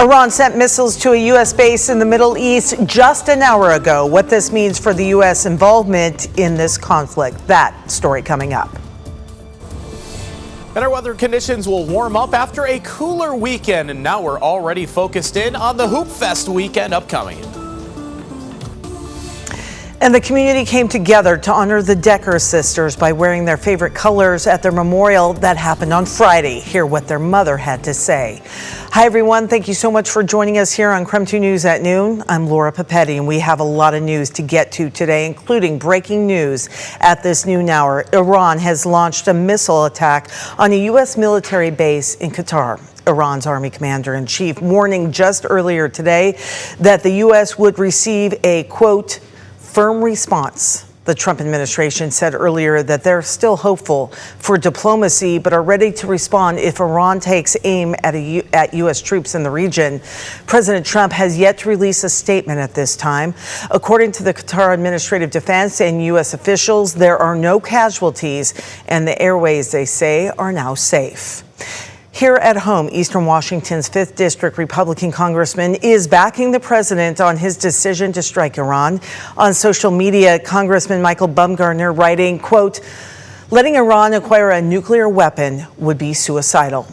Iran sent missiles to a U.S. base in the Middle East just an hour ago. What this means for the U.S. involvement in this conflict. That story coming up. Better weather conditions will warm up after a cooler weekend, and now we're already focused in on the Hoop Fest weekend upcoming. And the community came together to honor the Decker sisters by wearing their favorite colors at their memorial that happened on Friday. Hear what their mother had to say. Hi, everyone. Thank you so much for joining us here on KREM 2 News at noon. I'm Laura Papetti, and we have a lot of news to get to today, including breaking news at this noon hour. Iran has launched a missile attack on a U.S. military base in Qatar. Iran's army commander-in-chief warning just earlier today that the U.S. would receive a, quote, firm response. The Trump administration said earlier that they're still hopeful for diplomacy, but are ready to respond if Iran takes aim at U.S. troops in the region. President Trump has yet to release a statement at this time. According to the Qatar Administrative Defense and U.S. officials, there are no casualties, and the airways, they say, are now safe. Here at home, Eastern Washington's 5th District Republican Congressman is backing the president on his decision to strike Iran. On social media, Congressman Michael Bumgarner writing, quote, letting Iran acquire a nuclear weapon would be suicidal.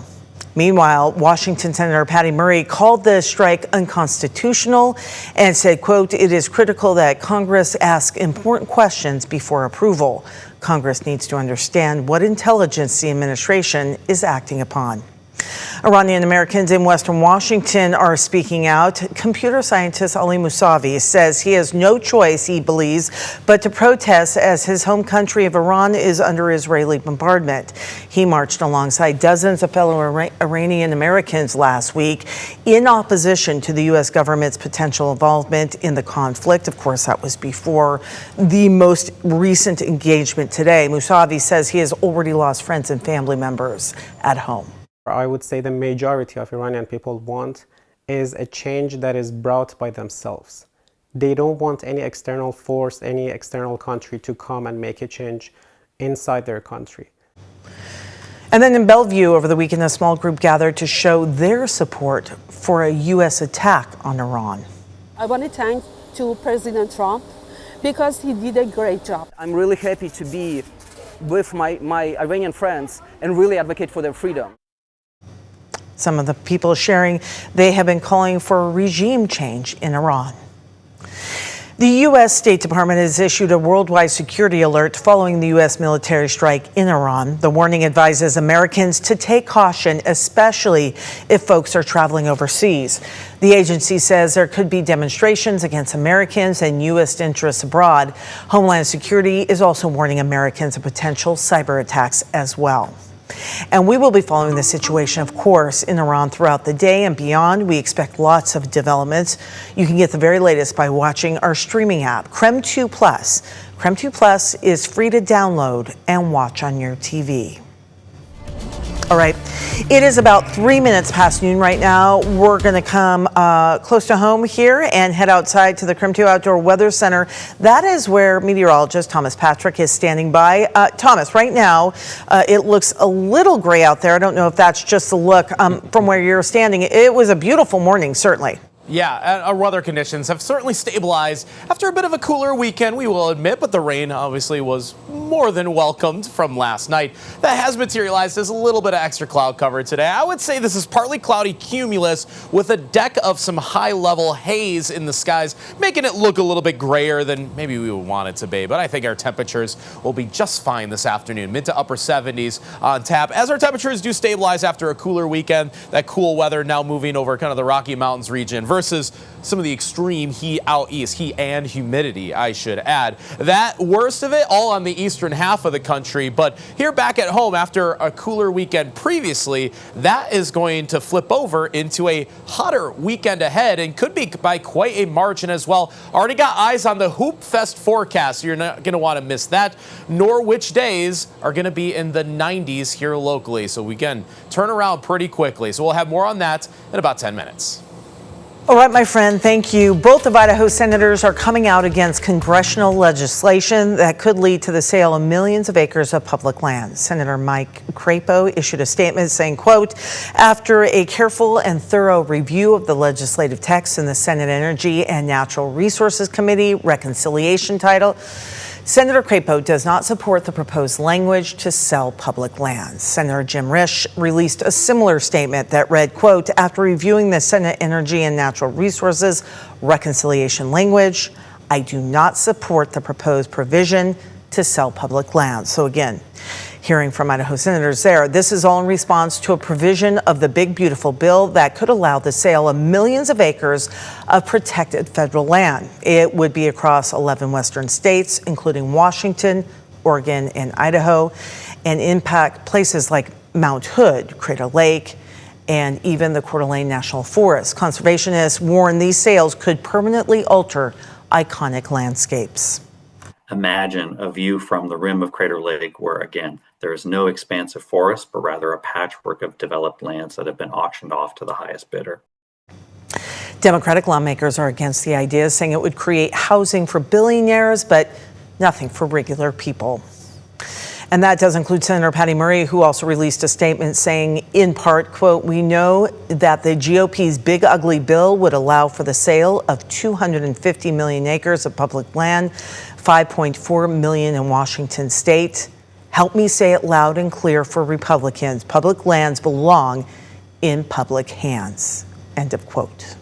Meanwhile, Washington Senator Patty Murray called the strike unconstitutional and said, quote, it is critical that Congress ask important questions before approval. Congress needs to understand what intelligence the administration is acting upon. Iranian Americans in Western Washington are speaking out. Computer scientist Ali Mousavi says he has no choice, he believes, but to protest as his home country of Iran is under Israeli bombardment. He marched alongside dozens of fellow Iranian Americans last week in opposition to the U.S. government's potential involvement in the conflict. Of course, that was before the most recent engagement today. Mousavi says he has already lost friends and family members at home. I would say the majority of Iranian people want is a change that is brought by themselves. They don't want any external force, any external country to come and make a change inside their country. And then in Bellevue over the weekend, a small group gathered to show their support for a U.S. attack on Iran. I want to thank to President Trump because he did a great job. I'm really happy to be with my Iranian friends and really advocate for their freedom. Some of the people sharing they have been calling for a regime change in Iran. The U.S. State Department has issued a worldwide security alert following the U.S. military strike in Iran. The warning advises Americans to take caution, especially if folks are traveling overseas. The agency says there could be demonstrations against Americans and U.S. interests abroad. Homeland Security is also warning Americans of potential cyber attacks as well. And we will be following the situation, of course, in Iran throughout the day and beyond. We expect lots of developments. You can get the very latest by watching our streaming app, KREM 2 Plus. KREM 2 Plus is free to download and watch on your TV. All right, it is about 3 minutes past noon right now. We're going to come close to home here and head outside to the KREM 2 Outdoor Weather Center. That is where meteorologist Thomas Patrick is standing by. Thomas, right now, it looks a little gray out there. I don't know if that's just the look from where you're standing. It was a beautiful morning, certainly. Yeah, our weather conditions have certainly stabilized after a bit of a cooler weekend, we will admit, but the rain obviously was more than welcomed from last night. That has materialized as a little bit of extra cloud cover today. I would say this is partly cloudy cumulus with a deck of some high-level haze in the skies, making it look a little bit grayer than maybe we would want it to be. But I think our temperatures will be just fine this afternoon, mid to upper 70s on tap. As our temperatures do stabilize after a cooler weekend, that cool weather now moving over kind of the Rocky Mountains region versus some of the extreme heat out east, heat and humidity, I should add. That worst of it all on the eastern half of the country, but here back at home after a cooler weekend previously, that is going to flip over into a hotter weekend ahead and could be by quite a margin as well. Already got eyes on the Hoop Fest forecast, so you're not going to want to miss that, nor which days are going to be in the 90s here locally. So we can turn around pretty quickly. So we'll have more on that in about 10 minutes. All right, my friend, thank you. Both of Idaho senators are coming out against congressional legislation that could lead to the sale of millions of acres of public land. Senator Mike Crapo issued a statement saying, quote, after a careful and thorough review of the legislative text in the Senate Energy and Natural Resources Committee reconciliation title, Senator Crapo does not support the proposed language to sell public lands. Senator Jim Risch released a similar statement that read, quote, after reviewing the Senate Energy and Natural Resources reconciliation language, I do not support the proposed provision to sell public lands. So again, hearing from Idaho senators there, this is all in response to a provision of the Big Beautiful Bill that could allow the sale of millions of acres of protected federal land. It would be across 11 western states, including Washington, Oregon, and Idaho, and impact places like Mount Hood, Crater Lake, and even the Coeur d'Alene National Forest. Conservationists warn these sales could permanently alter iconic landscapes. Imagine a view from the rim of Crater Lake where, again, there is no expansive forest, but rather a patchwork of developed lands that have been auctioned off to the highest bidder. Democratic lawmakers are against the idea, saying it would create housing for billionaires, but nothing for regular people. And that does include Senator Patty Murray, who also released a statement saying, in part, quote, we know that the GOP's big ugly bill would allow for the sale of 250 million acres of public land, 5.4 million in Washington state. Help me say it loud and clear for Republicans. Public lands belong in public hands. End of quote.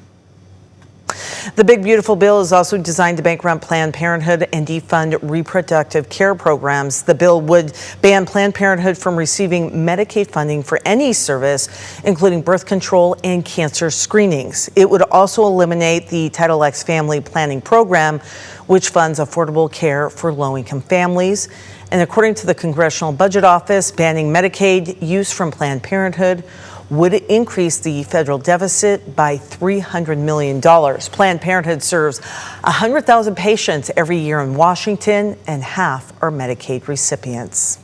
The Big Beautiful Bill is also designed to bankrupt Planned Parenthood and defund reproductive care programs. The bill would ban Planned Parenthood from receiving Medicaid funding for any service, including birth control and cancer screenings. It would also eliminate the Title X Family Planning Program, which funds affordable care for low-income families. And according to the Congressional Budget Office, banning Medicaid use from Planned Parenthood would increase the federal deficit by $300 million. Planned Parenthood serves 100,000 patients every year in Washington, and half are Medicaid recipients.